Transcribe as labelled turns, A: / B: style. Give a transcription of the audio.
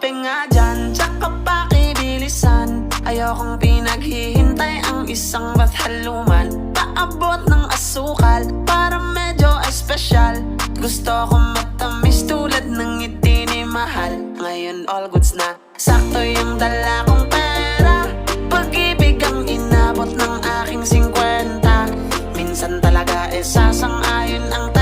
A: kape nga dyan, tsaka pakibilisan. Ayokong pinaghihintay ang isang ba't haluman. Paabot ng asukal, para medyo espesyal. Gusto ko matamis tulad ng ngiti ni mahal. Ngayon all goods na, sakto yung dala kong pera. Pag-ibig ang inabot ng aking 50. Minsan talaga sasang-ayon ang